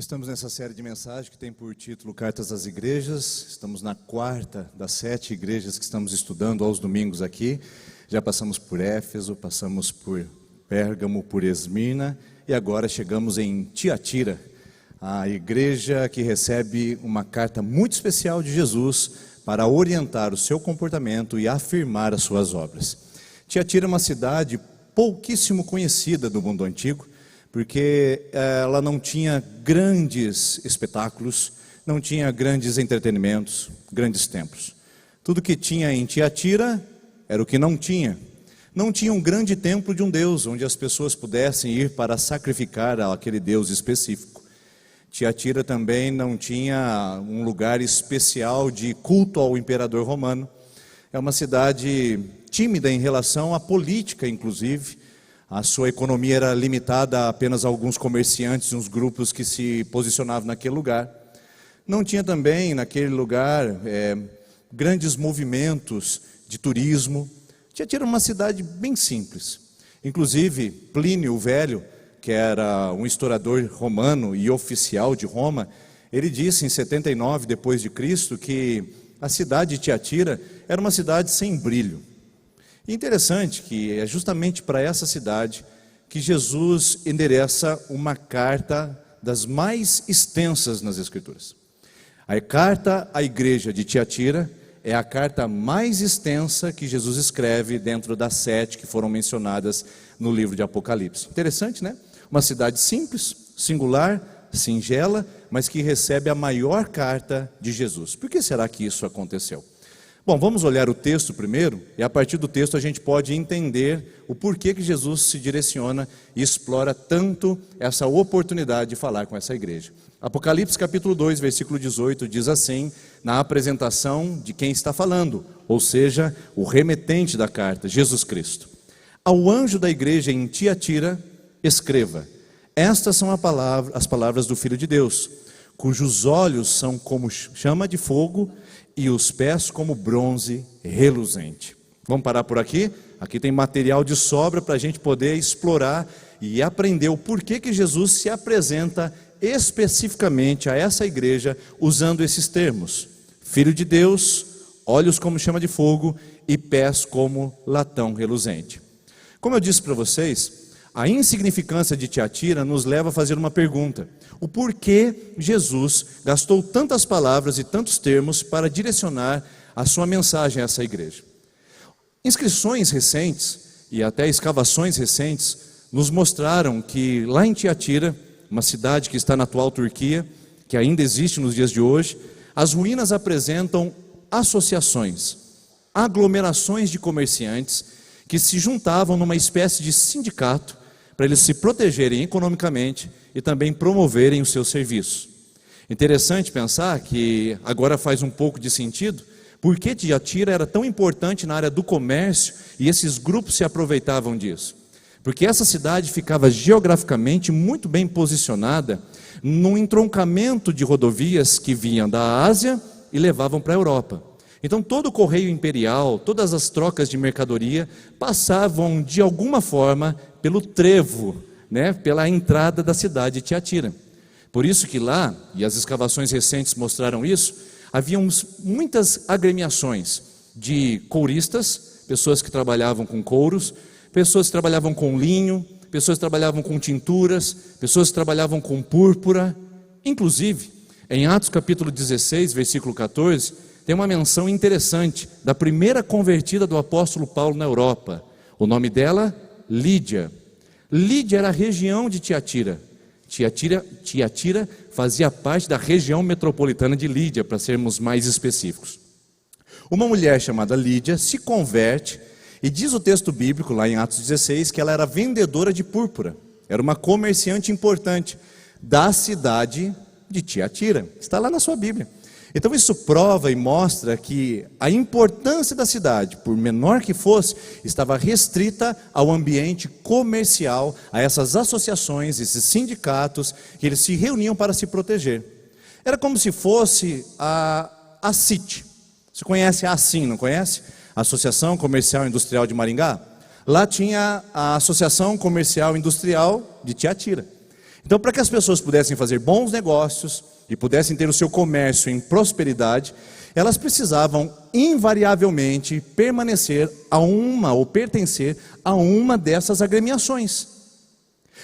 Estamos nessa série de mensagens que tem por título Cartas às Igrejas. Estamos na quarta das 7 igrejas que estamos estudando aos domingos aqui. Já passamos por Éfeso, passamos por Pérgamo, por Esmirna e agora chegamos em Tiatira, a igreja que recebe uma carta muito especial de Jesus para orientar o seu comportamento e afirmar as suas obras. Tiatira é uma cidade pouquíssimo conhecida do mundo antigo, porque ela não tinha grandes espetáculos, não tinha grandes entretenimentos, grandes templos. Tudo que tinha em Tiatira era o que não tinha. Não tinha um grande templo de um Deus, onde as pessoas pudessem ir para sacrificar aquele Deus específico. Tiatira também não tinha um lugar especial de culto ao imperador romano. É uma cidade tímida em relação à política, inclusive. A sua economia era limitada a apenas alguns comerciantes, uns grupos que se posicionavam naquele lugar. Não tinha também naquele lugar grandes movimentos de turismo. Tiatira era uma cidade bem simples. Inclusive, Plínio o Velho, que era um historiador romano e oficial de Roma, ele disse em 79 depois de Cristo que a cidade de Tiatira era uma cidade sem brilho. E interessante que é justamente para essa cidade que Jesus endereça uma carta das mais extensas nas Escrituras. A carta à igreja de Tiatira é a carta mais extensa que Jesus escreve dentro das 7 que foram mencionadas no livro de Apocalipse. Interessante, né? Uma cidade simples, singular, singela, mas que recebe a maior carta de Jesus. Por que será que isso aconteceu? Bom, vamos olhar o texto primeiro, e a partir do texto a gente pode entender o porquê que Jesus se direciona e explora tanto essa oportunidade de falar com essa igreja. Apocalipse capítulo 2, versículo 18, diz assim, na apresentação de quem está falando, ou seja, o remetente da carta, Jesus Cristo. Ao anjo da igreja em Tiatira, escreva, estas são as palavras do Filho de Deus, cujos olhos são como chama de fogo e os pés como bronze reluzente. Vamos parar por aqui? Aqui tem material de sobra para a gente poder explorar e aprender o porquê que Jesus se apresenta especificamente a essa igreja usando esses termos. Filho de Deus, olhos como chama de fogo e pés como latão reluzente. Como eu disse para vocês, a insignificância de Tiatira nos leva a fazer uma pergunta. O porquê Jesus gastou tantas palavras e tantos termos para direcionar a sua mensagem a essa igreja? Inscrições recentes e até escavações recentes nos mostraram que lá em Tiatira, uma cidade que está na atual Turquia, que ainda existe nos dias de hoje, as ruínas apresentam associações, aglomerações de comerciantes que se juntavam numa espécie de sindicato para eles se protegerem economicamente e também promoverem os seus serviços. Interessante pensar que agora faz um pouco de sentido, porque Tiatira era tão importante na área do comércio e esses grupos se aproveitavam disso. Porque essa cidade ficava geograficamente muito bem posicionada num entroncamento de rodovias que vinham da Ásia e levavam para a Europa. Então todo o correio imperial, todas as trocas de mercadoria passavam de alguma forma pelo trevo, pela entrada da cidade de Tiatira. Por isso que lá, e as escavações recentes mostraram isso, haviam muitas agremiações de couristas, pessoas que trabalhavam com couros, pessoas que trabalhavam com linho, pessoas que trabalhavam com tinturas, pessoas que trabalhavam com púrpura. Inclusive, em Atos capítulo 16, versículo 14, tem uma menção interessante da primeira convertida do apóstolo Paulo na Europa. O nome dela, Lídia. Lídia era a região de Tiatira. Tiatira fazia parte da região metropolitana de Lídia, para sermos mais específicos. Uma mulher chamada Lídia se converte e diz o texto bíblico, lá em Atos 16, que ela era vendedora de púrpura. Era uma comerciante importante da cidade de Tiatira. Está lá na sua Bíblia. Então isso prova e mostra que a importância da cidade, por menor que fosse, estava restrita ao ambiente comercial, a essas associações, esses sindicatos, que eles se reuniam para se proteger. Era como se fosse a CIT. Você conhece a ASIM, não conhece? Associação Comercial Industrial de Maringá? Lá tinha a Associação Comercial Industrial de Tiatira. Então, para que as pessoas pudessem fazer bons negócios e pudessem ter o seu comércio em prosperidade, elas precisavam invariavelmente permanecer a uma ou pertencer a uma dessas agremiações.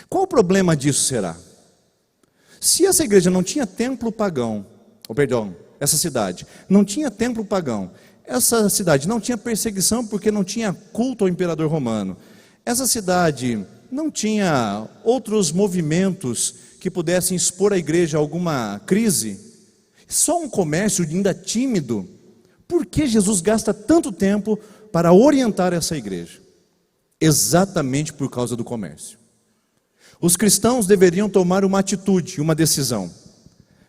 Qual o problema disso será? Se essa igreja não tinha templo pagão, essa cidade não tinha templo pagão, essa cidade não tinha perseguição porque não tinha culto ao imperador romano, essa cidade não tinha outros movimentos que pudessem expor a igreja a alguma crise, só um comércio ainda tímido, por que Jesus gasta tanto tempo para orientar essa igreja? Exatamente por causa do comércio. Os cristãos deveriam tomar uma atitude, uma decisão: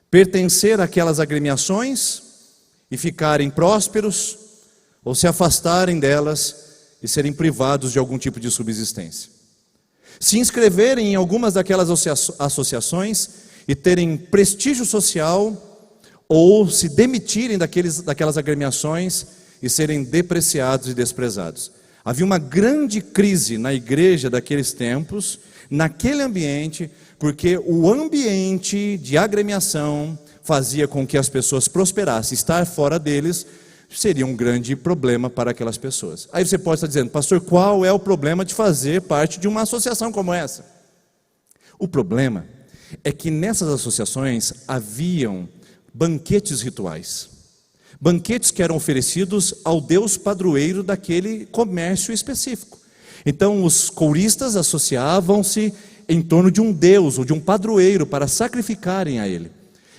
pertencer àquelas agremiações e ficarem prósperos, ou se afastarem delas e serem privados de algum tipo de subsistência. Se inscreverem em algumas daquelas associações e terem prestígio social, ou se demitirem daquelas agremiações e serem depreciados e desprezados. Havia uma grande crise na igreja daqueles tempos, naquele ambiente, porque o ambiente de agremiação fazia com que as pessoas prosperassem. Estar fora deles seria um grande problema para aquelas pessoas. Aí você pode estar dizendo: pastor, qual é o problema de fazer parte de uma associação como essa? O problema é que nessas associações haviam banquetes rituais, banquetes que eram oferecidos ao deus padroeiro daquele comércio específico. Então os couristas associavam-se em torno de um deus ou de um padroeiro para sacrificarem a ele.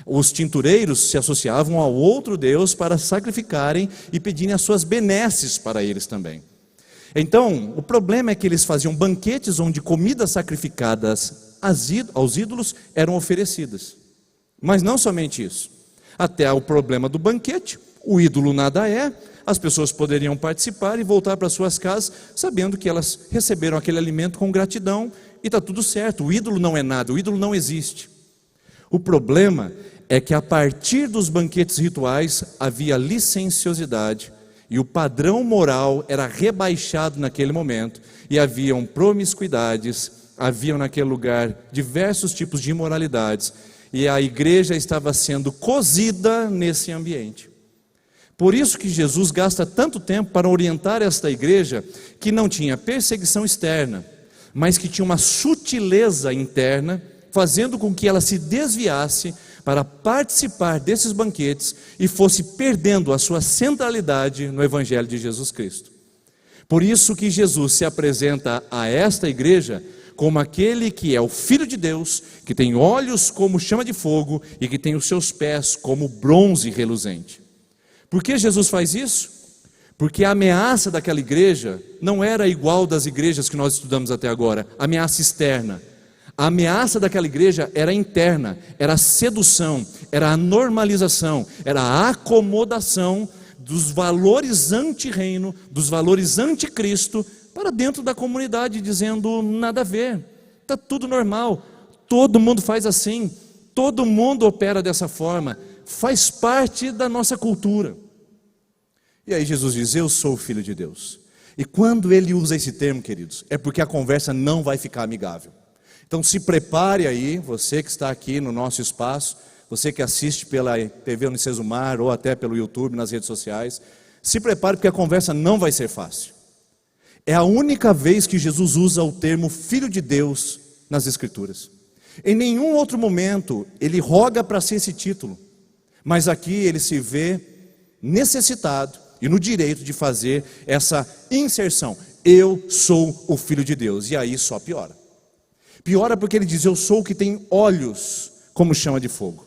Os tintureiros se associavam ao outro deus para sacrificarem e pedirem as suas benesses para eles também. Então o problema é que eles faziam banquetes onde comidas sacrificadas aos ídolos eram oferecidas. Mas não somente isso. Até o problema do banquete, o ídolo nada é, as pessoas poderiam participar e voltar para suas casas sabendo que elas receberam aquele alimento com gratidão e está tudo certo. O ídolo não é nada, o ídolo não existe. O problema é que a partir dos banquetes rituais havia licenciosidade e o padrão moral era rebaixado naquele momento e haviam promiscuidades, haviam naquele lugar diversos tipos de imoralidades. E a igreja estava sendo cozida nesse ambiente. Por isso que Jesus gasta tanto tempo para orientar esta igreja que não tinha perseguição externa, mas que tinha uma sutileza interna, fazendo com que ela se desviasse para participar desses banquetes e fosse perdendo a sua centralidade no Evangelho de Jesus Cristo. Por isso que Jesus se apresenta a esta igreja como aquele que é o Filho de Deus, que tem olhos como chama de fogo e que tem os seus pés como bronze reluzente. Por que Jesus faz isso? Porque a ameaça daquela igreja não era igual das igrejas que nós estudamos até agora, ameaça externa. A ameaça daquela igreja era interna, era a sedução, era a normalização, era a acomodação dos valores anti-reino, dos valores anticristo, para dentro da comunidade, dizendo: nada a ver, está tudo normal, todo mundo faz assim, todo mundo opera dessa forma, faz parte da nossa cultura. E aí Jesus diz: eu sou o Filho de Deus. E quando ele usa esse termo, queridos, é porque a conversa não vai ficar amigável. Então se prepare aí, você que está aqui no nosso espaço, você que assiste pela TV Unicesumar ou até pelo YouTube, nas redes sociais, se prepare porque a conversa não vai ser fácil. É a única vez que Jesus usa o termo Filho de Deus nas Escrituras. Em nenhum outro momento ele roga para ser esse título, mas aqui ele se vê necessitado e no direito de fazer essa inserção: eu sou o Filho de Deus. E aí só piora. Piora porque ele diz: eu sou o que tem olhos como chama de fogo.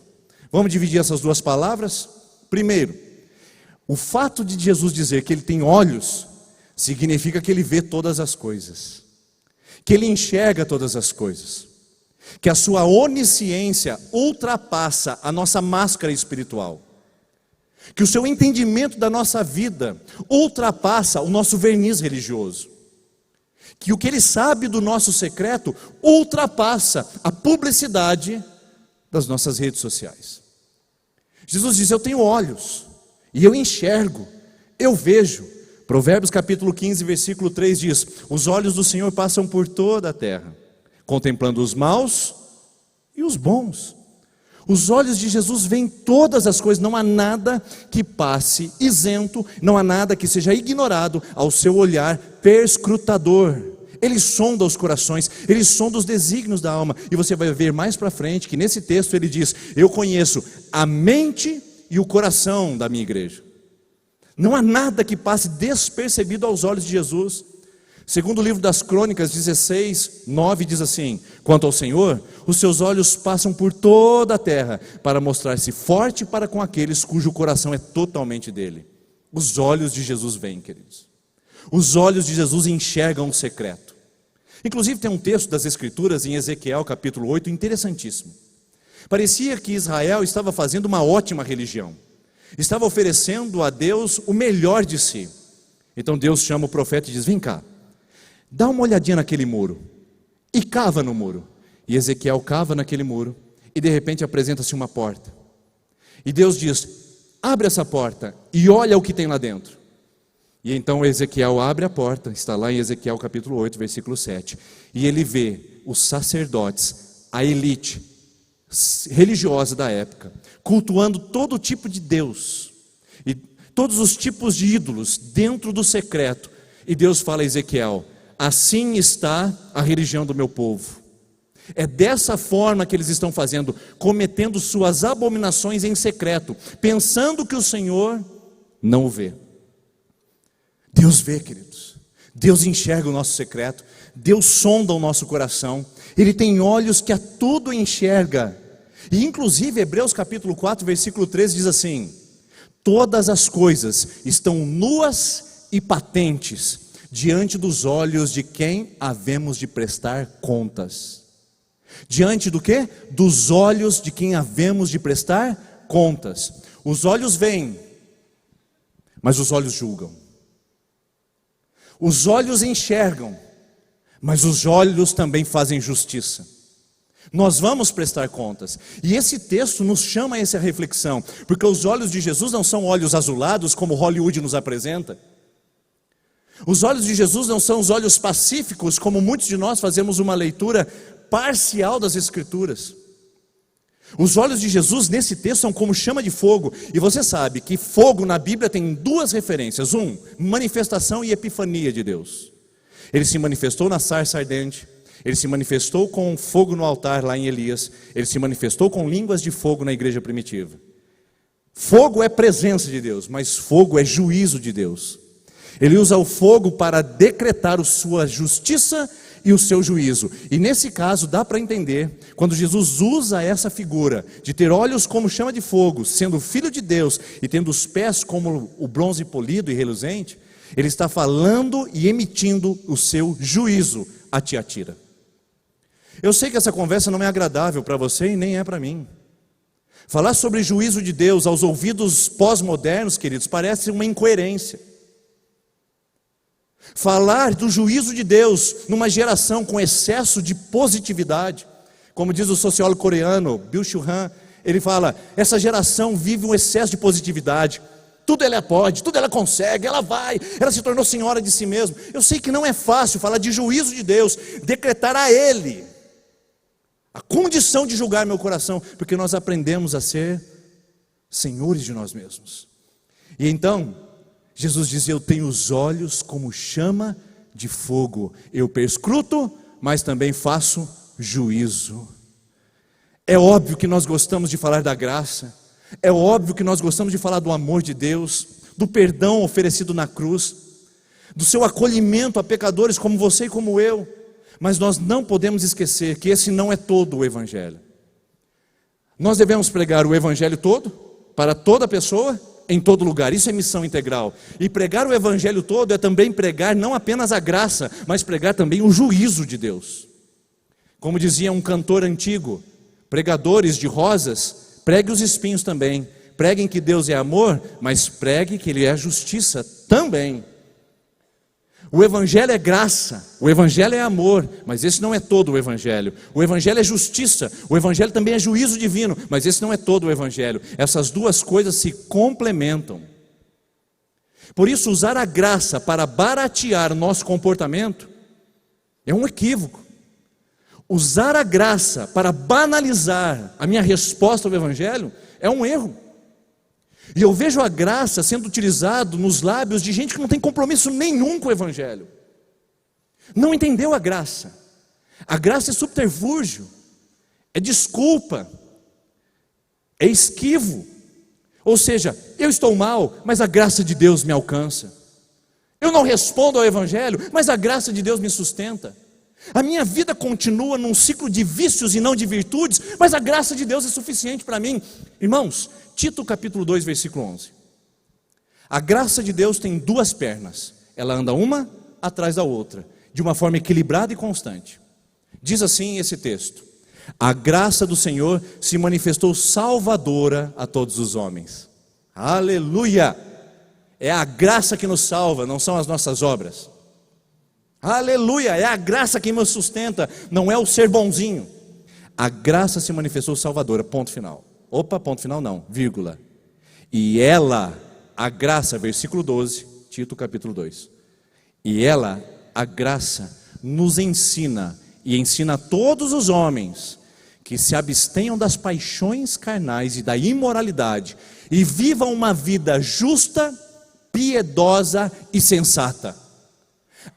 Vamos dividir essas duas palavras? Primeiro, o fato de Jesus dizer que ele tem olhos significa que ele vê todas as coisas, que ele enxerga todas as coisas, que a sua onisciência ultrapassa a nossa máscara espiritual, que o seu entendimento da nossa vida ultrapassa o nosso verniz religioso, que o que ele sabe do nosso secreto ultrapassa a publicidade das nossas redes sociais. Jesus diz: eu tenho olhos e eu enxergo, eu vejo. Provérbios capítulo 15, versículo 3 diz: os olhos do Senhor passam por toda a terra, contemplando os maus e os bons. Os olhos de Jesus veem todas as coisas, não há nada que passe isento, não há nada que seja ignorado ao seu olhar perscrutador. Ele sonda os corações, ele sonda os desígnios da alma. E você vai ver mais para frente que nesse texto ele diz: eu conheço a mente e o coração da minha igreja. Não há nada que passe despercebido aos olhos de Jesus. Segundo o livro das Crônicas 16:9 diz assim: quanto ao Senhor, os seus olhos passam por toda a terra para mostrar-se forte para com aqueles cujo coração é totalmente dele. Os olhos de Jesus veem, queridos. Os olhos de Jesus enxergam o secreto. Inclusive tem um texto das Escrituras em Ezequiel capítulo 8 interessantíssimo. Parecia que Israel estava fazendo uma ótima religião, estava oferecendo a Deus o melhor de si. Então Deus chama o profeta e diz: vem cá, dá uma olhadinha naquele muro e cava no muro. E Ezequiel cava naquele muro e de repente apresenta-se uma porta. E Deus diz: abre essa porta e olha o que tem lá dentro. E então Ezequiel abre a porta, está lá em Ezequiel capítulo 8, versículo 7. E ele vê os sacerdotes, a elite religiosa da época, cultuando todo tipo de Deus e todos os tipos de ídolos dentro do secreto. E Deus fala a Ezequiel: assim está a religião do meu povo. É dessa forma que eles estão fazendo, cometendo suas abominações em secreto, pensando que o Senhor não o vê. Deus vê, queridos. Deus enxerga o nosso secreto. Deus sonda o nosso coração. Ele tem olhos que a tudo enxerga. E inclusive Hebreus capítulo 4, versículo 13 diz assim: todas as coisas estão nuas e patentes diante dos olhos de quem havemos de prestar contas. Diante do quê? Dos olhos de quem havemos de prestar contas. Os olhos veem, mas os olhos julgam. Os olhos enxergam, mas os olhos também fazem justiça. Nós vamos prestar contas. E esse texto nos chama a essa reflexão, porque os olhos de Jesus não são olhos azulados como Hollywood nos apresenta. Os olhos de Jesus não são os olhos pacíficos como muitos de nós fazemos uma leitura parcial das Escrituras. Os olhos de Jesus nesse texto são como chama de fogo. E você sabe que fogo na Bíblia tem duas referências: manifestação e epifania de Deus. Ele se manifestou na sarça ardente, ele se manifestou com fogo no altar lá em Elias, ele se manifestou com línguas de fogo na igreja primitiva. Fogo é presença de Deus, mas fogo é juízo de Deus. Ele usa o fogo para decretar a sua justiça e o seu juízo. E nesse caso dá para entender, quando Jesus usa essa figura de ter olhos como chama de fogo, sendo filho de Deus e tendo os pés como o bronze polido e reluzente, ele está falando e emitindo o seu juízo a Tiatira. Eu sei que essa conversa não é agradável para você e nem é para mim. Falar sobre juízo de Deus aos ouvidos pós-modernos, queridos, parece uma incoerência. Falar do juízo de Deus numa geração com excesso de positividade, como diz o sociólogo coreano Byung-Chul Han, ele fala: essa geração vive um excesso de positividade. Tudo ela pode, tudo ela consegue, ela vai, ela se tornou senhora de si mesma. Eu sei que não é fácil falar de juízo de Deus, decretar a Ele a condição de julgar meu coração, porque nós aprendemos a ser senhores de nós mesmos. E então Jesus diz: eu tenho os olhos como chama de fogo, eu perscruto, mas também faço juízo. É óbvio que nós gostamos de falar da graça, é óbvio que nós gostamos de falar do amor de Deus, do perdão oferecido na cruz, do seu acolhimento a pecadores como você e como eu, mas nós não podemos esquecer que esse não é todo o Evangelho. Nós devemos pregar o Evangelho todo, para toda pessoa, em todo lugar. Isso é missão integral. E pregar o Evangelho todo é também pregar não apenas a graça, mas pregar também o juízo de Deus. Como dizia um cantor antigo: pregadores de rosas, pregue os espinhos também. Preguem que Deus é amor, mas pregue que Ele é justiça também. O Evangelho é graça, o Evangelho é amor, mas esse não é todo o Evangelho. O Evangelho é justiça, o Evangelho também é juízo divino, mas esse não é todo o Evangelho. Essas duas coisas se complementam. Por isso, usar a graça para baratear nosso comportamento é um equívoco. usar a graça para banalizar a minha resposta ao Evangelho é um erro. E eu vejo a graça sendo utilizado nos lábios de gente que não tem compromisso nenhum com o Evangelho. Não entendeu a graça. A graça é subterfúgio, é desculpa, é esquivo. Ou seja, eu estou mal, mas a graça de Deus me alcança. Eu não respondo ao Evangelho, mas a graça de Deus me sustenta. A minha vida continua num ciclo de vícios e não de virtudes, mas a graça de Deus é suficiente para mim. Irmãos, Tito capítulo 2, versículo 11. A graça de Deus tem duas pernas, ela anda uma atrás da outra, de uma forma equilibrada e constante. Diz assim esse texto: a graça do Senhor se manifestou salvadora a todos os homens. Aleluia! É a graça que nos salva, não são as nossas obras. Aleluia! É a graça que nos sustenta, não é o ser bonzinho. A graça se manifestou salvadora, ponto final. Opa, ponto final não, vírgula. E ela, a graça, versículo 12, Tito capítulo 2. E ela, a graça, nos ensina e ensina a todos os homens que se abstenham das paixões carnais e da imoralidade e vivam uma vida justa, piedosa e sensata.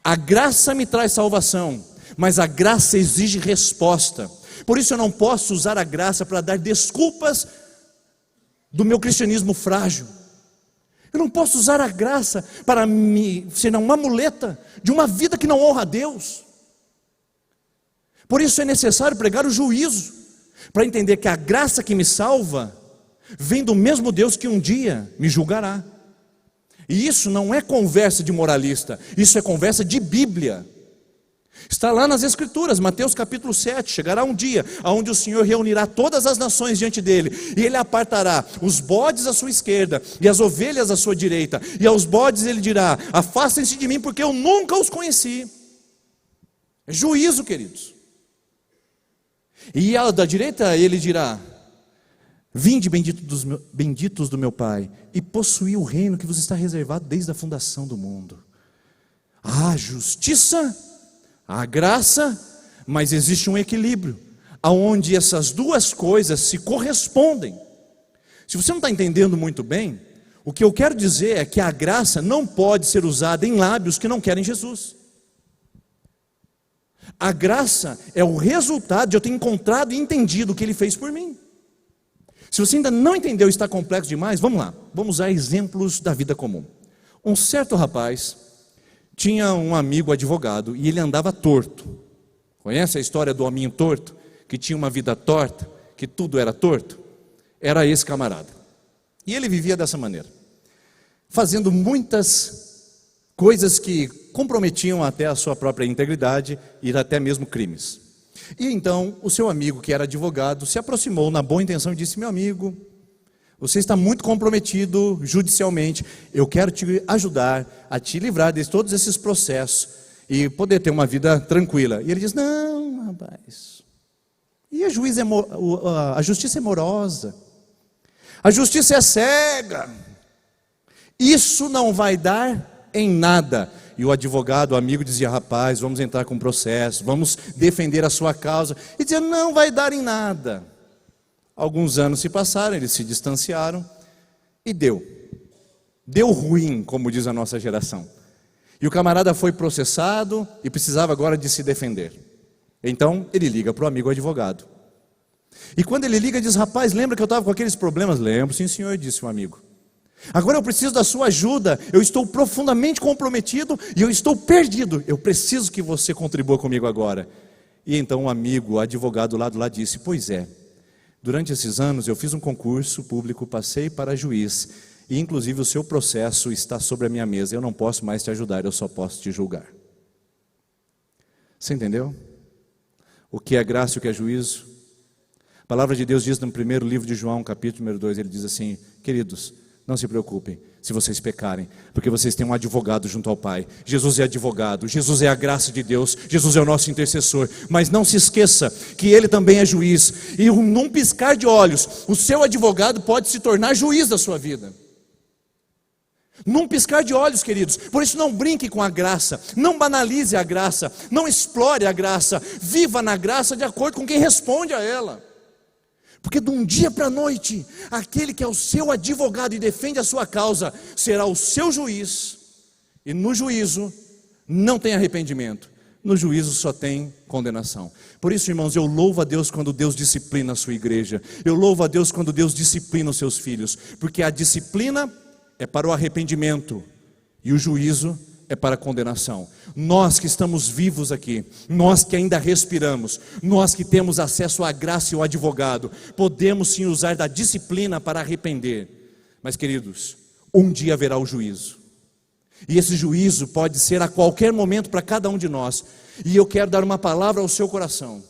A graça me traz salvação, mas a graça exige resposta. Por isso eu não posso usar a graça para dar desculpas do meu cristianismo frágil. Eu não posso usar a graça para ser uma muleta de uma vida que não honra a Deus. Por isso é necessário pregar o juízo, para entender que a graça que me salva vem do mesmo Deus que um dia me julgará. E isso não é conversa de moralista, isso é conversa de Bíblia. Está lá nas Escrituras, Mateus capítulo 7, chegará um dia onde o Senhor reunirá todas as nações diante dele, e ele apartará os bodes à sua esquerda, e as ovelhas à sua direita, e aos bodes ele dirá: afastem-se de mim, porque eu nunca os conheci. É juízo, queridos. E da direita ele dirá: vinde benditos do meu Pai, e possuí o reino que vos está reservado desde a fundação do mundo. Há justiça, há graça, mas existe um equilíbrio, onde essas duas coisas se correspondem. Se você não está entendendo muito bem, o que eu quero dizer é que a graça não pode ser usada em lábios que não querem Jesus. A graça é o resultado de eu ter encontrado e entendido o que Ele fez por mim. Se você ainda não entendeu e está complexo demais, vamos lá, vamos usar exemplos da vida comum. Um certo rapaz tinha um amigo advogado e ele andava torto. Conhece a história do hominho torto? Que tinha uma vida torta, que tudo era torto? Era esse camarada. E ele vivia dessa maneira, fazendo muitas coisas que comprometiam até a sua própria integridade e até mesmo crimes. E então o seu amigo, que era advogado, se aproximou na boa intenção e disse: meu amigo, você está muito comprometido judicialmente, eu quero te ajudar a te livrar de todos esses processos e poder ter uma vida tranquila. E ele diz: não, rapaz, e a justiça é morosa, a justiça é cega, isso não vai dar em nada. E o advogado, o amigo, dizia: rapaz, vamos entrar com processo, vamos defender a sua causa. E dizia: não vai dar em nada. Alguns anos se passaram, eles se distanciaram e deu ruim, como diz a nossa geração. E o camarada foi processado e precisava agora de se defender. Então ele liga para o amigo advogado. E quando ele liga, diz: rapaz, lembra que eu estava com aqueles problemas? Lembro, sim senhor, disse o amigo. Agora eu preciso da sua ajuda, eu estou profundamente comprometido e eu estou perdido. Eu preciso que você contribua comigo agora. E então o amigo, o advogado lá do lado disse: pois é, durante esses anos eu fiz um concurso público, passei para juiz, e inclusive o seu processo está sobre a minha mesa. Eu não posso mais te ajudar, eu só posso te julgar. Você entendeu? O que é graça e o que é juízo? A palavra de Deus diz no primeiro livro de João, capítulo número 2, ele diz assim: queridos, não se preocupem se vocês pecarem, porque vocês têm um advogado junto ao Pai. Jesus é advogado, Jesus é a graça de Deus, Jesus é o nosso intercessor. Mas não se esqueça que Ele também é juiz. E num piscar de olhos, o seu advogado pode se tornar juiz da sua vida. Num piscar de olhos, queridos. Por isso não brinque com a graça, não banalize a graça, não explore a graça, viva na graça de acordo com quem responde a ela. Porque de um dia para a noite, aquele que é o seu advogado e defende a sua causa, será o seu juiz, e no juízo não tem arrependimento, no juízo só tem condenação. Por isso, irmãos, eu louvo a Deus quando Deus disciplina a sua igreja, eu louvo a Deus quando Deus disciplina os seus filhos, porque a disciplina é para o arrependimento e o juízo é para a condenação. Nós que estamos vivos aqui, nós que ainda respiramos, nós que temos acesso à graça e ao advogado, podemos sim usar da disciplina para arrepender. Mas, queridos, um dia haverá o juízo, e esse juízo pode ser a qualquer momento para cada um de nós. E eu quero dar uma palavra ao seu coração.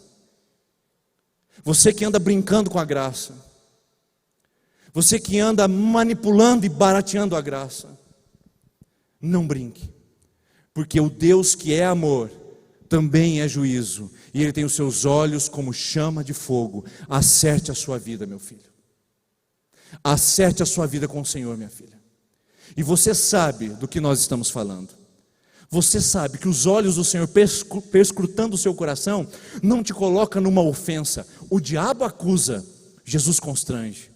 Você que anda brincando com a graça, você que anda manipulando e barateando a graça, não brinque, porque o Deus que é amor também é juízo, e Ele tem os seus olhos como chama de fogo. Acerte a sua vida, meu filho, acerte a sua vida com o Senhor, minha filha. E você sabe do que nós estamos falando. Você sabe que os olhos do Senhor perscrutando o seu coração não te coloca numa ofensa. O diabo acusa, Jesus constrange.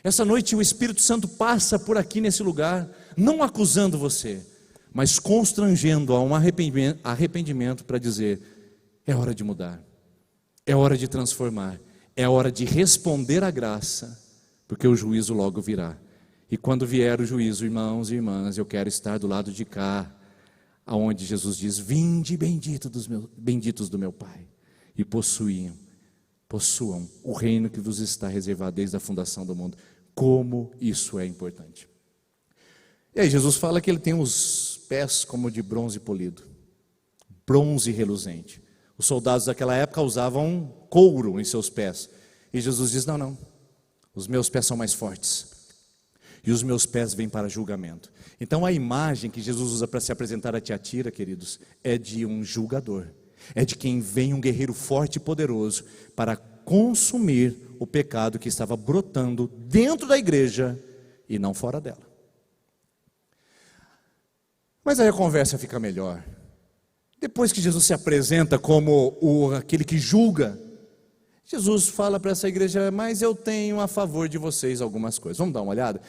Essa noite o Espírito Santo passa por aqui nesse lugar, não acusando você, mas constrangendo a um arrependimento para dizer: é hora de mudar, é hora de transformar, é hora de responder à graça, porque o juízo logo virá. E quando vier o juízo, irmãos e irmãs, eu quero estar do lado de cá, aonde Jesus diz: vinde benditos do meu Pai, e possuam o reino que vos está reservado desde a fundação do mundo. Como isso é importante. E aí Jesus fala que ele tem os pés como de bronze polido, bronze reluzente. Os soldados daquela época usavam couro em seus pés, e Jesus diz: não, os meus pés são mais fortes, e os meus pés vêm para julgamento. Então a imagem que Jesus usa para se apresentar a Tiatira, queridos, é de um julgador, é de quem vem um guerreiro forte e poderoso para consumir o pecado que estava brotando dentro da igreja e não fora dela. Mas aí a conversa fica melhor. Depois que Jesus se apresenta como aquele que julga, Jesus fala para essa igreja: mas eu tenho a favor de vocês algumas coisas. Vamos dar uma olhada?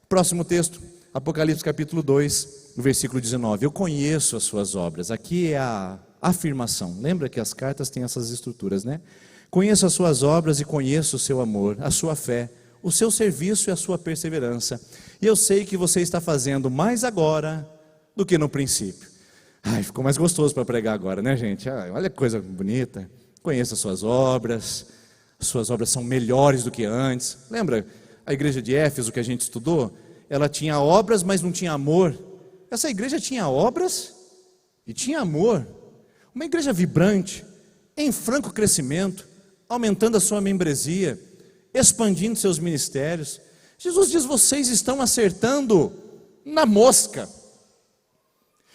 Próximo texto, Apocalipse capítulo 2, versículo 19. Eu conheço as suas obras. Aqui é a afirmação. Lembra que as cartas têm essas estruturas, né? Conheço as suas obras e conheço o seu amor, a sua fé, o seu serviço e a sua perseverança. E eu sei que você está fazendo mais agora do que no princípio. Ai, ficou mais gostoso para pregar agora, né, gente? Olha que coisa bonita. Conheço as suas obras são melhores do que antes. Lembra a igreja de Éfeso que a gente estudou? Ela tinha obras, mas não tinha amor. Essa igreja tinha obras e tinha amor. Uma igreja vibrante, em franco crescimento, aumentando a sua membresia, expandindo seus ministérios. Jesus diz: vocês estão acertando na mosca.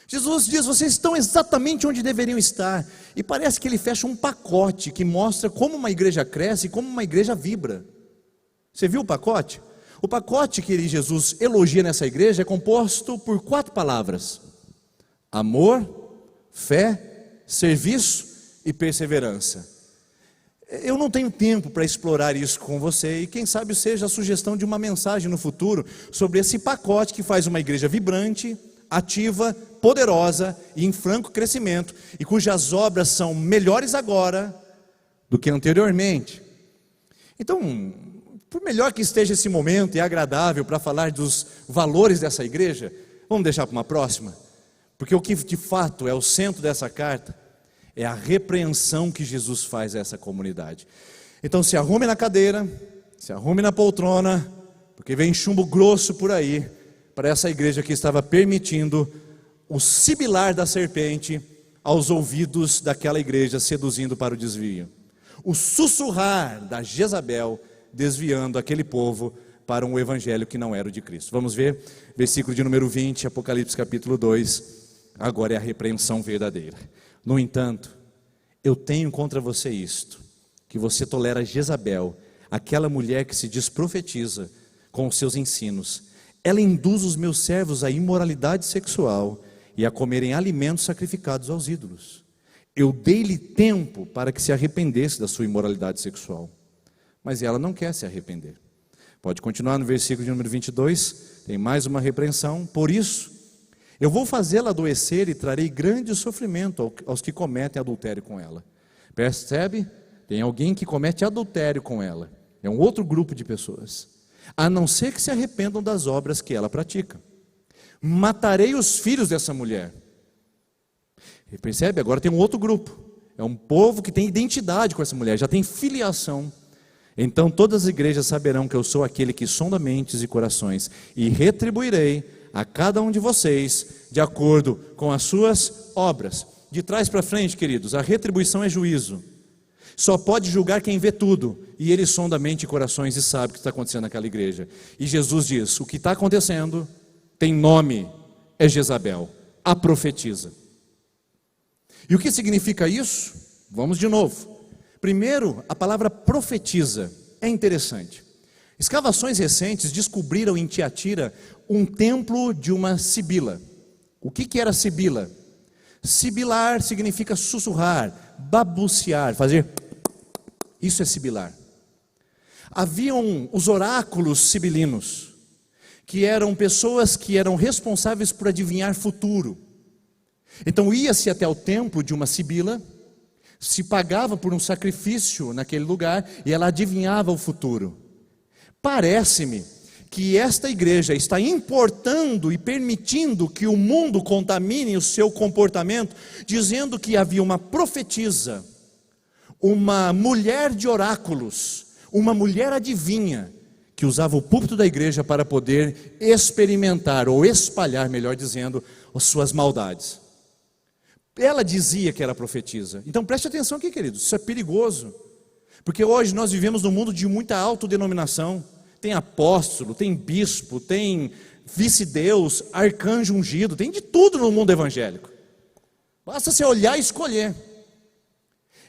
Jesus diz: vocês estão exatamente onde deveriam estar. E parece que ele fecha um pacote que mostra como uma igreja cresce e como uma igreja vibra. Você viu o pacote? O pacote que Jesus elogia nessa igreja é composto por 4 palavras: amor, fé, serviço e perseverança. Eu não tenho tempo para explorar isso com você, e quem sabe seja a sugestão de uma mensagem no futuro sobre esse pacote que faz uma igreja vibrante, ativa, poderosa e em franco crescimento, e cujas obras são melhores agora do que anteriormente. Então, por melhor que esteja esse momento e agradável para falar dos valores dessa igreja, vamos deixar para uma próxima, porque o que de fato é o centro dessa carta é a repreensão que Jesus faz a essa comunidade. Então se arrume na cadeira, se arrume na poltrona, porque vem chumbo grosso por aí, para essa igreja que estava permitindo o sibilar da serpente aos ouvidos daquela igreja, seduzindo para o desvio. O sussurrar da Jezabel, desviando aquele povo para um evangelho que não era o de Cristo. Vamos ver, versículo de número 20, Apocalipse capítulo 2, agora é a repreensão verdadeira. No entanto, eu tenho contra você isto, que você tolera Jezabel, aquela mulher que se diz profetiza, com os seus ensinos. Ela induz os meus servos à imoralidade sexual e a comerem alimentos sacrificados aos ídolos. Eu dei-lhe tempo para que se arrependesse da sua imoralidade sexual, mas ela não quer se arrepender. Pode continuar no versículo de número 22, tem mais uma repreensão. Por isso, eu vou fazê-la adoecer e trarei grande sofrimento aos que cometem adultério com ela. Percebe? Tem alguém que comete adultério com ela. É um outro grupo de pessoas. A não ser que se arrependam das obras que ela pratica. Matarei os filhos dessa mulher. E percebe? Agora tem um outro grupo. É um povo que tem identidade com essa mulher, já tem filiação. Então todas as igrejas saberão que eu sou aquele que sonda mentes e corações, e retribuirei a cada um de vocês de acordo com as suas obras. De trás para frente, queridos, a retribuição é juízo. Só pode julgar quem vê tudo, e ele sonda mente e corações e sabe o que está acontecendo naquela igreja. E Jesus diz: o que está acontecendo tem nome, é Jezabel, a profetisa. E o que significa isso? Vamos de novo. Primeiro, a palavra profetiza é interessante. Escavações recentes descobriram em Tiatira um templo de uma sibila. O que era sibila? Sibilar significa sussurrar, babucear, fazer. Isso é sibilar. Haviam os oráculos sibilinos, que eram pessoas que eram responsáveis por adivinhar futuro. Então ia-se até o templo de uma sibila, se pagava por um sacrifício naquele lugar e ela adivinhava o futuro. Parece-me que esta igreja está importando e permitindo que o mundo contamine o seu comportamento, dizendo que havia uma profetisa, uma mulher de oráculos, uma mulher adivinha, que usava o púlpito da igreja para poder experimentar, ou espalhar, melhor dizendo, as suas maldades. Ela dizia que era profetisa. Então preste atenção aqui, queridos, isso é perigoso, porque hoje nós vivemos num mundo de muita autodenominação. Tem apóstolo, tem bispo, tem vice-deus, arcanjo ungido, tem de tudo no mundo evangélico. Basta você olhar e escolher.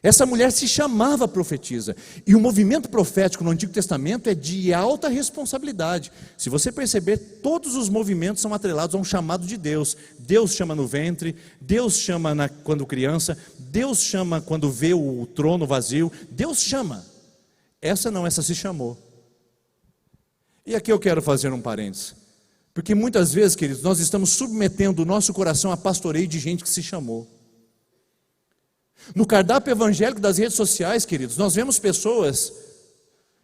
Essa mulher se chamava profetisa. E o movimento profético no Antigo Testamento é de alta responsabilidade. Se você perceber, todos os movimentos são atrelados a um chamado de Deus. Deus chama no ventre, Deus chama quando criança, Deus chama quando vê o trono vazio, Deus chama. Essa não, essa se chamou. E aqui eu quero fazer um parênteses, porque muitas vezes, queridos, nós estamos submetendo o nosso coração a pastoreio de gente que se chamou. No cardápio evangélico das redes sociais, queridos, nós vemos pessoas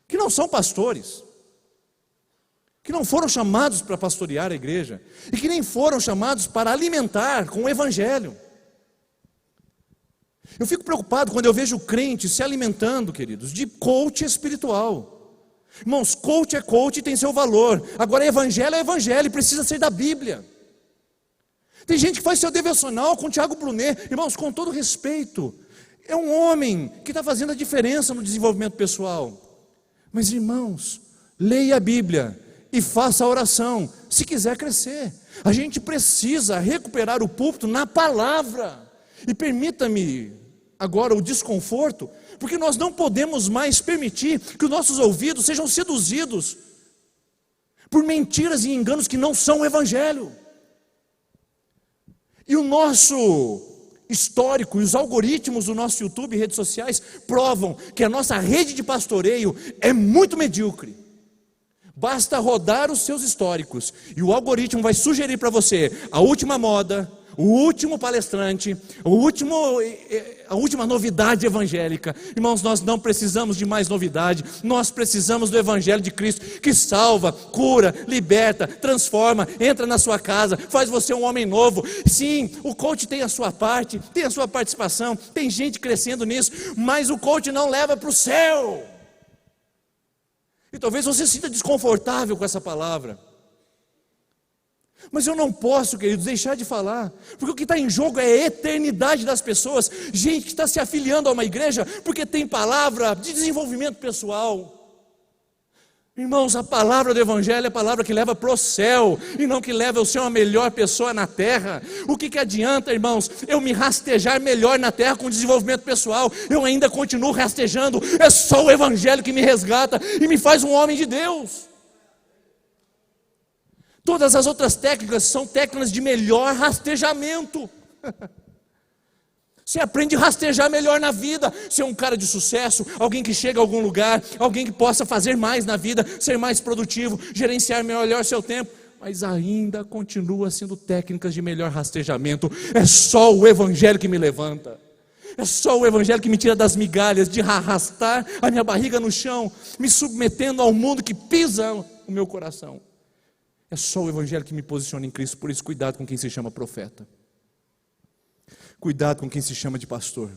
que não são pastores, que não foram chamados para pastorear a igreja, e que nem foram chamados para alimentar com o evangelho. Eu fico preocupado quando eu vejo crente se alimentando, queridos, de coach espiritual. Irmãos, coach é coach e tem seu valor. Agora evangelho é evangelho e precisa ser da Bíblia. Tem gente que faz seu devocional com Tiago Brunet. Irmãos, com todo respeito, é um homem que está fazendo a diferença no desenvolvimento pessoal. Mas irmãos, leia a Bíblia e faça a oração, se quiser crescer. A gente precisa recuperar o púlpito na palavra. E permita-me agora o desconforto, porque nós não podemos mais permitir que os nossos ouvidos sejam seduzidos por mentiras e enganos que não são o evangelho. E o nosso histórico e os algoritmos do nosso YouTube e redes sociais provam que a nossa rede de pastoreio é muito medíocre. Basta rodar os seus históricos e o algoritmo vai sugerir para você a última moda, o último palestrante, a última novidade evangélica. Irmãos, nós não precisamos de mais novidade, nós precisamos do evangelho de Cristo, que salva, cura, liberta, transforma, entra na sua casa, faz você um homem novo. Sim, o coach tem a sua parte, tem a sua participação, tem gente crescendo nisso, mas o coach não leva para o céu. E talvez você se sinta desconfortável com essa palavra. Mas eu não posso, queridos, deixar de falar, porque o que está em jogo é a eternidade das pessoas. Gente que está se afiliando a uma igreja porque tem palavra de desenvolvimento pessoal. Irmãos, a palavra do evangelho é a palavra que leva para o céu, e não que leva eu ser uma melhor pessoa na terra. O que adianta, irmãos, eu me rastejar melhor na terra com desenvolvimento pessoal? Eu ainda continuo rastejando. É só o evangelho que me resgata e me faz um homem de Deus. Todas as outras técnicas são técnicas de melhor rastejamento. Você aprende a rastejar melhor na vida, ser um cara de sucesso, alguém que chega a algum lugar, alguém que possa fazer mais na vida, ser mais produtivo, gerenciar melhor seu tempo, mas ainda continua sendo técnicas de melhor rastejamento. É só o Evangelho que me levanta, é só o Evangelho que me tira das migalhas, de arrastar a minha barriga no chão, me submetendo ao mundo que pisa o meu coração. É só o Evangelho que me posiciona em Cristo. Por isso, cuidado com quem se chama profeta. Cuidado com quem se chama de pastor.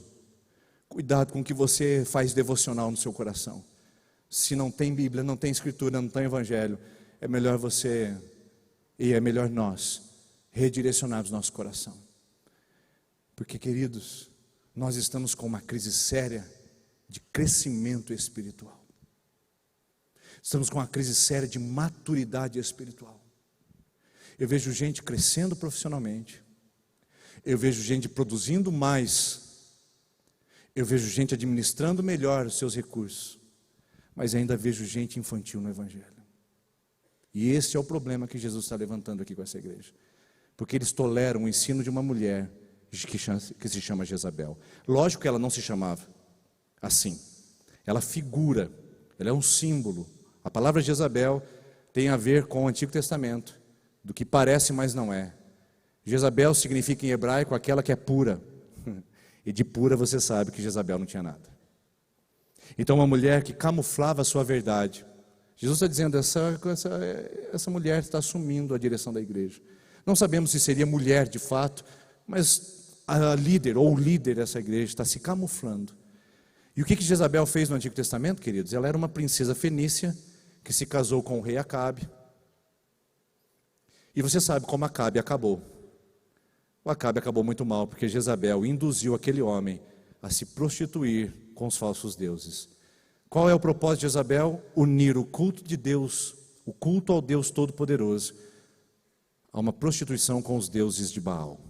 Cuidado com o que você faz devocional no seu coração. Se não tem Bíblia, não tem Escritura, não tem Evangelho, é melhor você, e é melhor nós, redirecionarmos nosso coração. Porque, queridos, nós estamos com uma crise séria de crescimento espiritual. Estamos com uma crise séria de maturidade espiritual. Eu vejo gente crescendo profissionalmente. Eu vejo gente produzindo mais. Eu vejo gente administrando melhor os seus recursos. Mas ainda vejo gente infantil no Evangelho. E esse é o problema que Jesus está levantando aqui com essa igreja. Porque eles toleram o ensino de uma mulher que se chama Jezabel. Lógico que ela não se chamava assim. Ela figura, ela é um símbolo. A palavra Jezabel tem a ver com o Antigo Testamento, do que parece, mas não é. Jezabel significa em hebraico aquela que é pura. E de pura você sabe que Jezabel não tinha nada. Então uma mulher que camuflava a sua verdade. Jesus está dizendo, essa mulher está assumindo a direção da igreja. Não sabemos se seria mulher de fato, mas a líder ou o líder dessa igreja está se camuflando. E o que Jezabel fez no Antigo Testamento, queridos? Ela era uma princesa fenícia que se casou com o rei Acabe. E você sabe como Acabe acabou. O Acabe acabou muito mal, porque Jezabel induziu aquele homem a se prostituir com os falsos deuses. Qual é o propósito de Jezabel? Unir o culto de Deus, o culto ao Deus Todo-Poderoso, a uma prostituição com os deuses de Baal.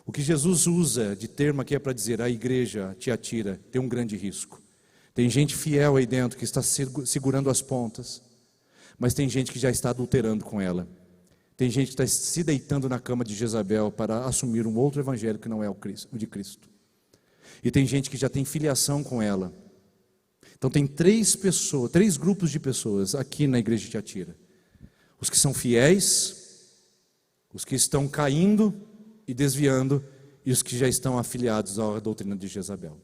O que Jesus usa de termo aqui é para dizer, a igreja Tiatira tem um grande risco. Tem gente fiel aí dentro que está segurando as pontas, mas tem gente que já está adulterando com ela. Tem gente que está se deitando na cama de Jezabel para assumir um outro evangelho que não é o de Cristo. E tem gente que já tem filiação com ela. Então tem três grupos de pessoas aqui na igreja de Tiatira. Os que são fiéis, os que estão caindo e desviando, e os que já estão afiliados à doutrina de Jezabel.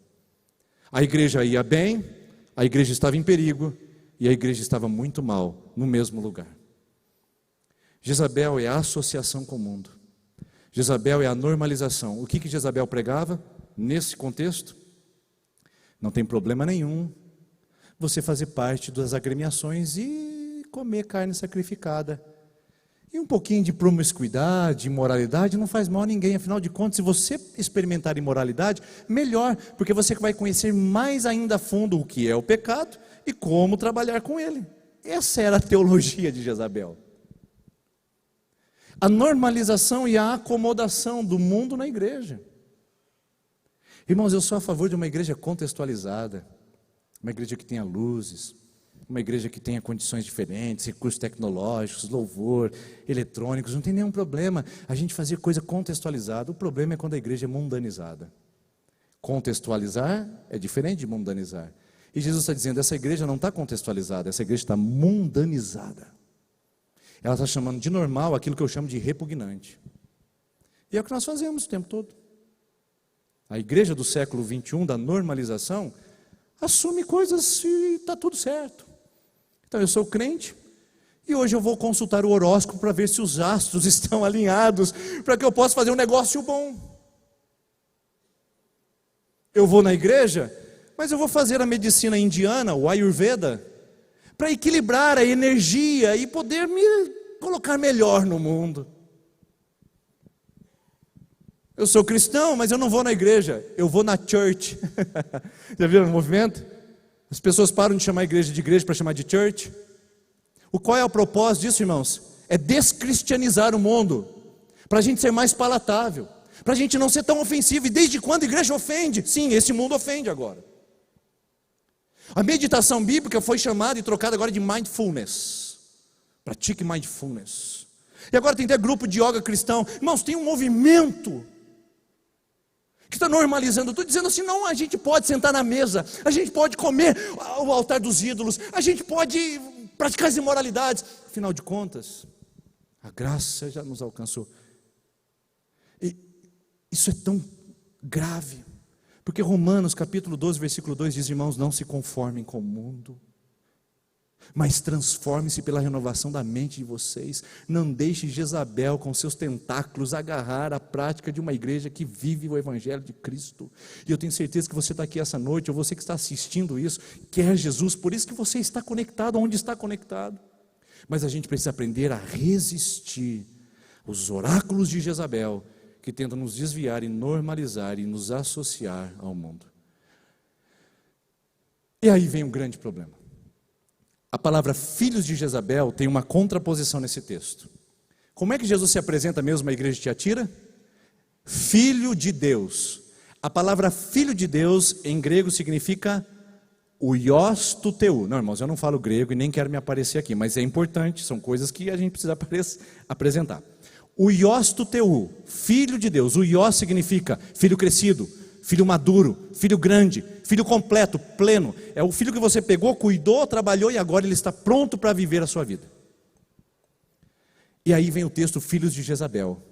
A igreja ia bem, a igreja estava em perigo, e a igreja estava muito mal, no mesmo lugar. Jezabel é a associação com o mundo. Jezabel é a normalização. O que Jezabel pregava nesse contexto? Não tem problema nenhum você fazer parte das agremiações e comer carne sacrificada. E um pouquinho de promiscuidade, imoralidade, não faz mal a ninguém. Afinal de contas, se você experimentar imoralidade, melhor, porque você vai conhecer mais ainda a fundo o que é o pecado e como trabalhar com ele. Essa era a teologia de Jezabel. A normalização e a acomodação do mundo na igreja. Irmãos, eu sou a favor de uma igreja contextualizada, uma igreja que tenha luzes, uma igreja que tenha condições diferentes, recursos tecnológicos, louvor, eletrônicos, não tem nenhum problema a gente fazer coisa contextualizada. O problema é quando a igreja é mundanizada. Contextualizar é diferente de mundanizar. E Jesus está dizendo, essa igreja não está contextualizada, essa igreja está mundanizada. Ela está chamando de normal aquilo que eu chamo de repugnante. E é o que nós fazemos o tempo todo. A igreja do século 21, da normalização, assume coisas e está tudo certo. Então eu sou crente e hoje eu vou consultar o horóscopo para ver se os astros estão alinhados, para que eu possa fazer um negócio bom. Eu vou na igreja, mas eu vou fazer a medicina indiana, o Ayurveda, para equilibrar a energia e poder me colocar melhor no mundo. Eu sou cristão, mas eu não vou na igreja, eu vou na church. Já viram o movimento? As pessoas param de chamar a igreja para chamar de church. Qual é o propósito disso, irmãos? É descristianizar o mundo, para a gente ser mais palatável, para a gente não ser tão ofensivo. E desde quando a igreja ofende? Sim, esse mundo ofende agora. A meditação bíblica foi chamada e trocada agora de mindfulness. Pratique mindfulness. E agora tem até grupo de yoga cristão. Irmãos, tem um movimento que está normalizando. Estou dizendo assim, não, a gente pode sentar na mesa, a gente pode comer ao altar dos ídolos, a gente pode praticar as imoralidades. Afinal de contas, a graça já nos alcançou. E isso é tão grave, porque Romanos capítulo 12, versículo 2 diz: irmãos, não se conformem com o mundo, mas transforme-se pela renovação da mente de vocês. Não deixe Jezabel com seus tentáculos agarrar a prática de uma igreja que vive o evangelho de Cristo. E eu tenho certeza que você está aqui essa noite, ou você que está assistindo isso, quer Jesus, por isso que você está conectado onde está conectado. Mas a gente precisa aprender a resistir aos oráculos de Jezabel, que tentam nos desviar e normalizar e nos associar ao mundo. E aí vem um grande problema. A palavra filhos de Jezabel tem uma contraposição nesse texto. Como é que Jesus se apresenta mesmo à igreja de Tiatira? Filho de Deus. A palavra filho de Deus em grego significa huios tuteu. Não, irmãos, eu não falo grego e nem quero me aparecer aqui, mas é importante, são coisas que a gente precisa apresentar. Huios tuteu, filho de Deus. Huios significa filho crescido, filho maduro, filho grande, filho completo, pleno. É o filho que você pegou, cuidou, trabalhou e agora ele está pronto para viver a sua vida. E aí vem o texto, filhos de Jezabel.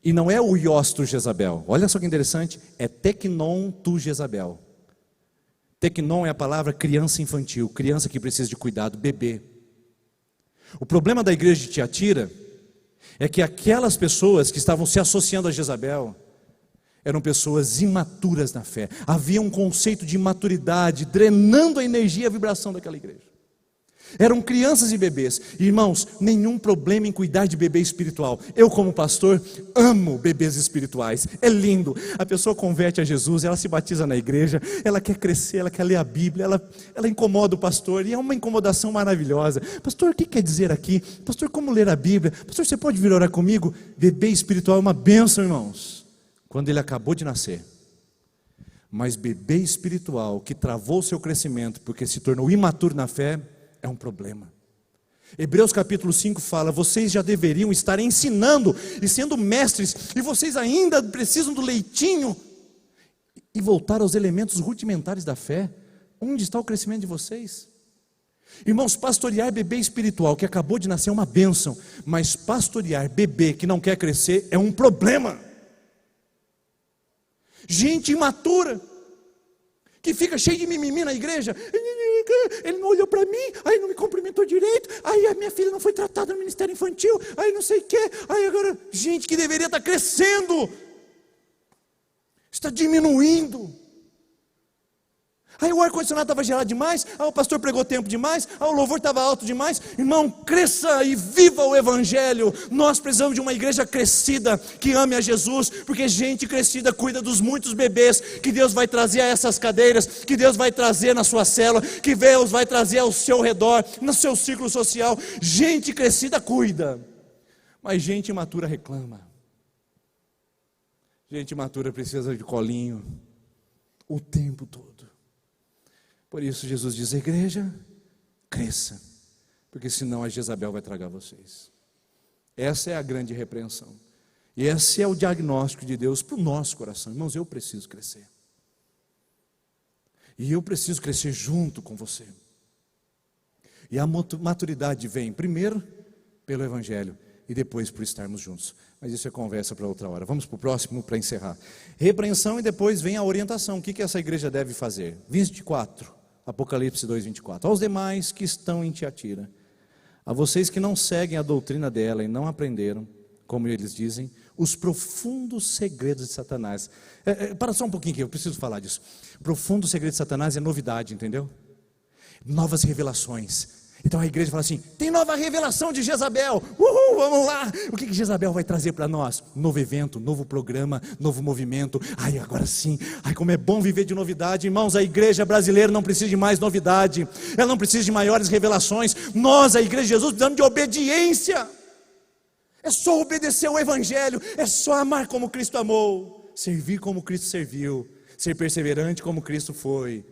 E não é o huios tu Jezabel. Olha só que interessante, é teknon tu Jezabel. Teknon é a palavra criança infantil, criança que precisa de cuidado, bebê. O problema da igreja de Tiatira é que aquelas pessoas que estavam se associando a Jezabel eram pessoas imaturas na fé. Havia um conceito de imaturidade drenando a energia e a vibração daquela igreja. Eram crianças e bebês. Irmãos, nenhum problema em cuidar de bebê espiritual. Eu, como pastor, amo bebês espirituais. É lindo. A pessoa converte a Jesus, ela se batiza na igreja, ela quer crescer, ela quer ler a Bíblia, ela incomoda o pastor, e é uma incomodação maravilhosa. Pastor, o que quer dizer aqui? Pastor, como ler a Bíblia? Pastor, você pode vir orar comigo? Bebê espiritual é uma bênção, irmãos, quando ele acabou de nascer. Mas bebê espiritual que travou o seu crescimento porque se tornou imaturo na fé, é um problema. Hebreus capítulo 5 fala: vocês já deveriam estar ensinando e sendo mestres, e vocês ainda precisam do leitinho, e voltar aos elementos rudimentares da fé. Onde está o crescimento de vocês? Irmãos, pastorear bebê espiritual que acabou de nascer é uma bênção, mas pastorear bebê que não quer crescer é um problema. Gente imatura, que fica cheio de mimimi na igreja. Ele não olhou para mim, aí não me cumprimentou direito, aí a minha filha não foi tratada no ministério infantil, aí não sei o que, aí agora, gente que deveria estar crescendo, está diminuindo. Aí o ar-condicionado estava gelado demais, aí o pastor pregou tempo demais, aí o louvor estava alto demais. Irmão, cresça e viva o evangelho. Nós precisamos de uma igreja crescida, que ame a Jesus, porque gente crescida cuida dos muitos bebês que Deus vai trazer a essas cadeiras, que Deus vai trazer na sua célula, que Deus vai trazer ao seu redor, no seu círculo social. Gente crescida cuida, mas gente imatura reclama. Gente imatura precisa de colinho o tempo todo. Por isso Jesus diz: igreja, cresça, porque senão a Jezabel vai tragar vocês. Essa é a grande repreensão, e esse é o diagnóstico de Deus para o nosso coração. Irmãos, eu preciso crescer, e eu preciso crescer junto com você. E a maturidade vem primeiro pelo evangelho, e depois por estarmos juntos. Mas isso é conversa para outra hora. Vamos para o próximo para encerrar. Repreensão, e depois vem a orientação. O que essa igreja deve fazer? 24, Apocalipse 2, 24. Aos demais que estão em Tiatira, a vocês que não seguem a doutrina dela e não aprenderam, como eles dizem, os profundos segredos de Satanás. Para só um pouquinho aqui, eu preciso falar disso. Profundo segredo de Satanás é novidade, entendeu? Novas revelações. Então a igreja fala assim: tem nova revelação de Jezabel, vamos lá. O que Jezabel vai trazer para nós? Novo evento, novo programa, novo movimento. Ai, agora sim, ai, como é bom viver de novidade. Irmãos, a igreja brasileira não precisa de mais novidade, ela não precisa de maiores revelações. Nós, a igreja de Jesus, precisamos de obediência. É só obedecer ao evangelho, é só amar como Cristo amou, servir como Cristo serviu, ser perseverante como Cristo foi,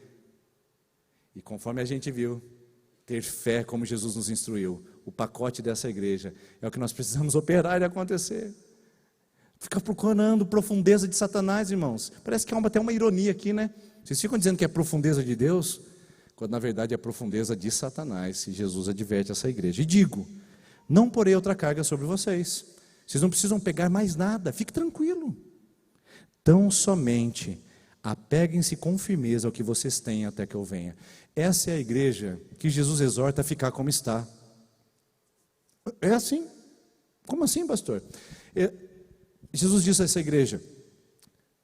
e conforme a gente viu, ter fé como Jesus nos instruiu, o pacote dessa igreja. É o que nós precisamos operar e acontecer. Fica procurando profundeza de Satanás, irmãos. Parece que há até uma ironia aqui, né? Vocês ficam dizendo que é profundeza de Deus, quando na verdade é profundeza de Satanás. E Jesus adverte essa igreja. E digo, não porei outra carga sobre vocês. Vocês não precisam pegar mais nada, fique tranquilo. Tão somente apeguem-se com firmeza ao que vocês têm até que eu venha. Essa é a igreja que Jesus exorta a ficar como está. É assim? Como assim, pastor? Jesus disse a essa igreja,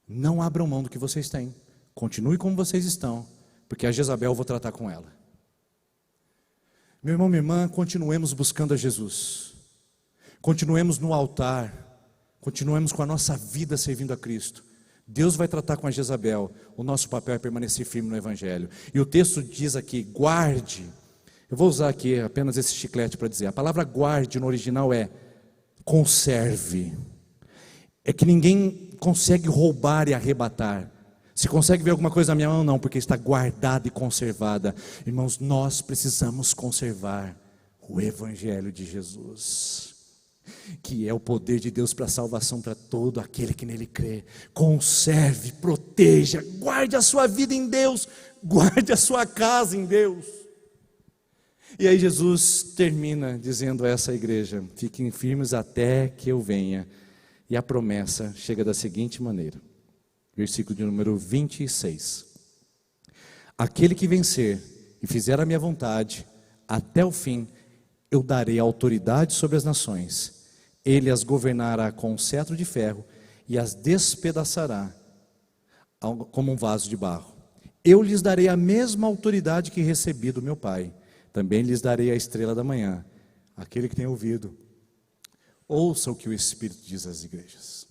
não abram mão do que vocês têm, continue como vocês estão, porque a Jezabel eu vou tratar com ela. Meu irmão, minha irmã, continuemos buscando a Jesus, continuemos no altar, continuemos com a nossa vida servindo a Cristo. Deus vai tratar com a Jezabel, o nosso papel é permanecer firme no Evangelho. E o texto diz aqui, guarde, eu vou usar aqui apenas esse chiclete para dizer, a palavra guarde no original é conserve. É que ninguém consegue roubar e arrebatar. Se consegue ver alguma coisa na minha mão, não, porque está guardada e conservada. Irmãos, nós precisamos conservar o Evangelho de Jesus, que é o poder de Deus para a salvação para todo aquele que nele crê. Conserve, proteja, guarde a sua vida em Deus, guarde a sua casa em Deus. E aí Jesus termina dizendo a essa igreja, fiquem firmes até que eu venha. E a promessa chega da seguinte maneira, versículo de número 26. Aquele que vencer e fizer a minha vontade, até o fim, eu darei autoridade sobre as nações. Ele as governará com um cetro de ferro e as despedaçará como um vaso de barro. Eu lhes darei a mesma autoridade que recebi do meu Pai. Também lhes darei a estrela da manhã. Aquele que tem ouvido, ouça o que o Espírito diz às igrejas.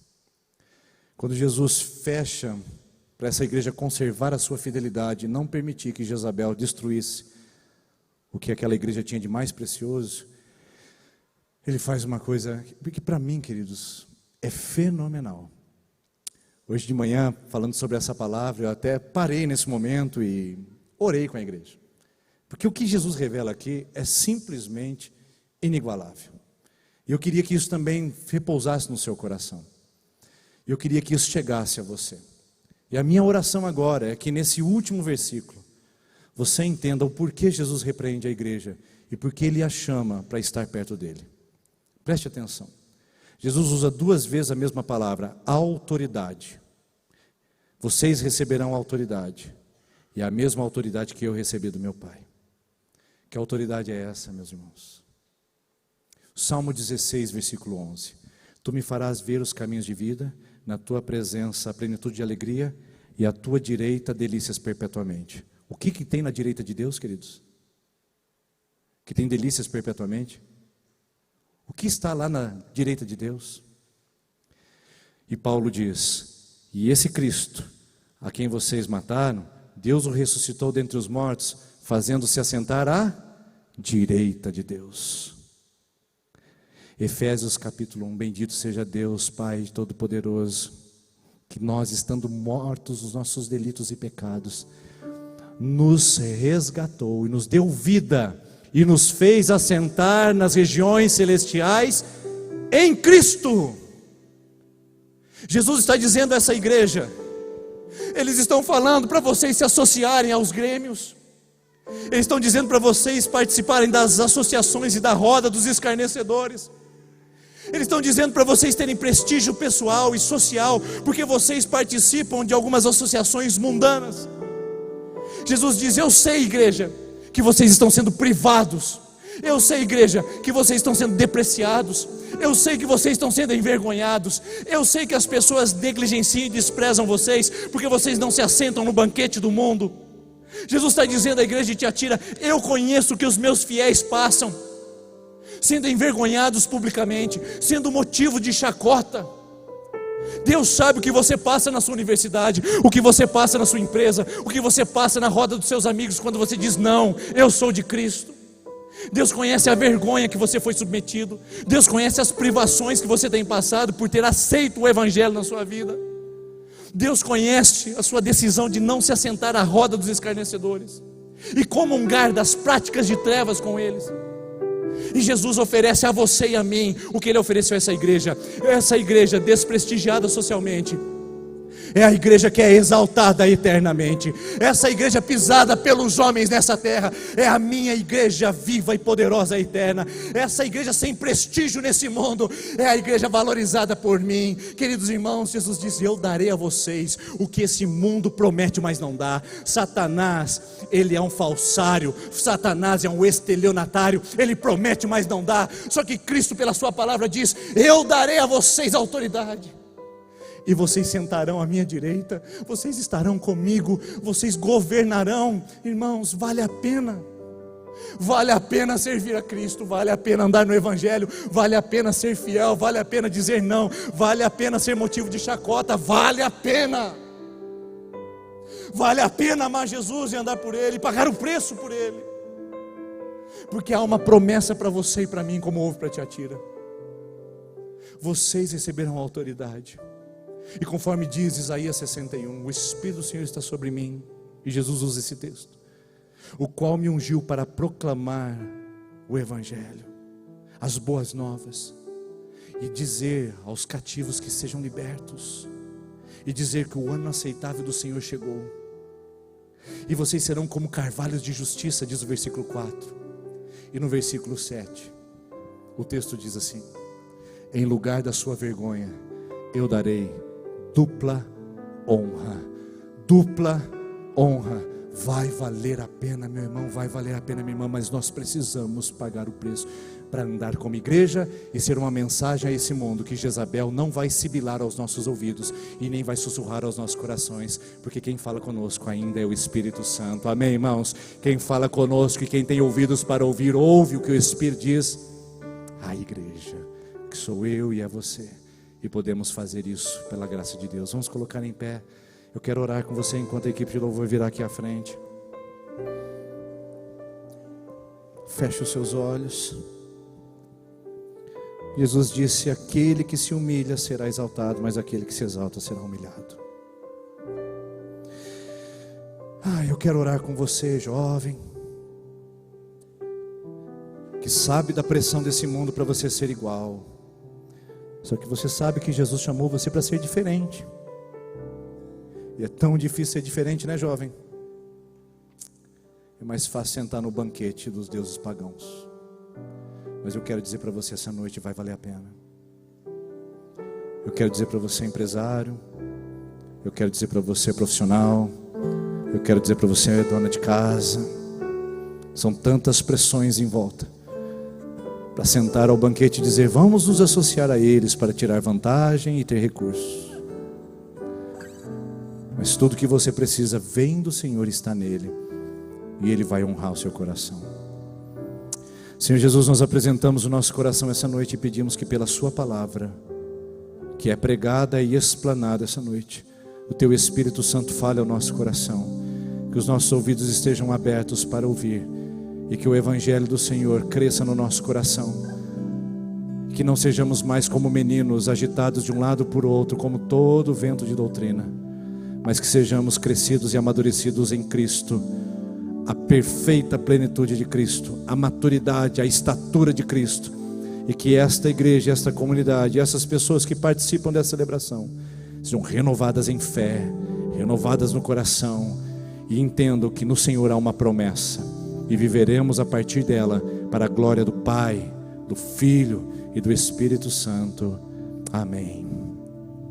Quando Jesus fecha para essa igreja conservar a sua fidelidade, não permitir que Jezabel destruísse o que aquela igreja tinha de mais precioso, ele faz uma coisa que para mim, queridos, é fenomenal. Hoje de manhã, falando sobre essa palavra, eu até parei nesse momento e orei com a igreja. Porque o que Jesus revela aqui é simplesmente inigualável. E eu queria que isso também repousasse no seu coração. Eu queria que isso chegasse a você. E a minha oração agora é que nesse último versículo, você entenda o porquê Jesus repreende a igreja e porquê Ele a chama para estar perto dele. Preste atenção. Jesus usa 2 vezes a mesma palavra, autoridade. Vocês receberão autoridade. E a mesma autoridade que eu recebi do meu Pai. Que autoridade é essa, meus irmãos? Salmo 16, versículo 11. Tu me farás ver os caminhos de vida, na tua presença a plenitude de alegria, e à tua direita delícias perpetuamente. O que tem na direita de Deus, queridos? Que tem delícias perpetuamente? O que está lá na direita de Deus? E Paulo diz, e esse Cristo, a quem vocês mataram, Deus o ressuscitou dentre os mortos, fazendo-se assentar à direita de Deus. Efésios capítulo 1, bendito seja Deus, Pai Todo-Poderoso, que nós, estando mortos nos nossos delitos e pecados, nos resgatou e nos deu vida, e nos fez assentar nas regiões celestiais em Cristo. Jesus está dizendo a essa igreja, eles estão falando para vocês se associarem aos grêmios, eles estão dizendo para vocês participarem das associações e da roda dos escarnecedores, eles estão dizendo para vocês terem prestígio pessoal e social, porque vocês participam de algumas associações mundanas. Jesus diz, eu sei, igreja, que vocês estão sendo privados, eu sei, igreja, que vocês estão sendo depreciados, eu sei que vocês estão sendo envergonhados, eu sei que as pessoas negligenciam e desprezam vocês, porque vocês não se assentam no banquete do mundo. Jesus está dizendo à igreja de Tiatira, eu conheço o que os meus fiéis passam, sendo envergonhados publicamente, sendo motivo de chacota. Deus sabe o que você passa na sua universidade, o que você passa na sua empresa, o que você passa na roda dos seus amigos, quando você diz não, eu sou de Cristo. Deus conhece a vergonha que você foi submetido, Deus conhece as privações que você tem passado por ter aceito o Evangelho na sua vida. Deus conhece a sua decisão de não se assentar à roda dos escarnecedores e comungar das práticas de trevas com eles. E Jesus oferece a você e a mim o que Ele ofereceu a essa igreja desprestigiada socialmente. É a igreja que é exaltada eternamente. Essa igreja pisada pelos homens nessa terra é a minha igreja viva e poderosa eterna. Essa igreja sem prestígio nesse mundo é a igreja valorizada por mim. Queridos irmãos, Jesus disse: eu darei a vocês o que esse mundo promete, mas não dá. Satanás, ele é um falsário. Satanás é um estelionatário. Ele promete, mas não dá. Só que Cristo, pela sua palavra, diz: eu darei a vocês autoridade. E vocês sentarão à minha direita, vocês estarão comigo, vocês governarão. Irmãos, vale a pena. Vale a pena servir a Cristo, vale a pena andar no Evangelho, vale a pena ser fiel, vale a pena dizer não, vale a pena ser motivo de chacota, vale a pena. Vale a pena amar Jesus e andar por Ele, pagar o preço por Ele. Porque há uma promessa para você e para mim, como houve para Tiatira. Vocês receberão autoridade. E conforme diz Isaías 61, o Espírito do Senhor está sobre mim, e Jesus usa esse texto, o qual me ungiu para proclamar o Evangelho, as boas novas, e dizer aos cativos que sejam libertos, e dizer que o ano aceitável do Senhor chegou, e vocês serão como carvalhos de justiça, diz o versículo 4, e no versículo 7, o texto diz assim: em lugar da sua vergonha, eu darei dupla honra. Dupla honra. Vai valer a pena, meu irmão, vai valer a pena, minha irmã, mas nós precisamos pagar o preço para andar como igreja e ser uma mensagem a esse mundo que Jezabel não vai sibilar aos nossos ouvidos e nem vai sussurrar aos nossos corações, porque quem fala conosco ainda é o Espírito Santo. Amém, irmãos? Quem fala conosco e quem tem ouvidos para ouvir, ouve o que o Espírito diz à igreja, que sou eu e é você. E podemos fazer isso pela graça de Deus. Vamos colocar em pé. Eu quero orar com você enquanto a equipe de louvor virá aqui à frente. Feche os seus olhos. Jesus disse: aquele que se humilha será exaltado, mas aquele que se exalta será humilhado. Eu quero orar com você, jovem, que sabe da pressão desse mundo para você ser igual. Só que você sabe que Jesus chamou você para ser diferente. E é tão difícil ser diferente, né, jovem? É mais fácil sentar no banquete dos deuses pagãos. Mas eu quero dizer para você, essa noite vai valer a pena. Eu quero dizer para você, empresário. Eu quero dizer para você, profissional. Eu quero dizer para você, dona de casa. São tantas pressões em volta para sentar ao banquete e dizer: vamos nos associar a eles para tirar vantagem e ter recursos. Mas tudo que você precisa vem do Senhor e está nele, e Ele vai honrar o seu coração. Senhor Jesus, nós apresentamos o nosso coração essa noite e pedimos que pela sua palavra, que é pregada e explanada essa noite, o teu Espírito Santo fale ao nosso coração, que os nossos ouvidos estejam abertos para ouvir, e que o Evangelho do Senhor cresça no nosso coração, que não sejamos mais como meninos agitados de um lado por outro, como todo vento de doutrina, mas que sejamos crescidos e amadurecidos em Cristo, a perfeita plenitude de Cristo, a maturidade, a estatura de Cristo, e que esta igreja, esta comunidade, essas pessoas que participam dessa celebração sejam renovadas em fé, renovadas no coração, e entendam que no Senhor há uma promessa, e viveremos a partir dela para a glória do Pai, do Filho e do Espírito Santo. Amém.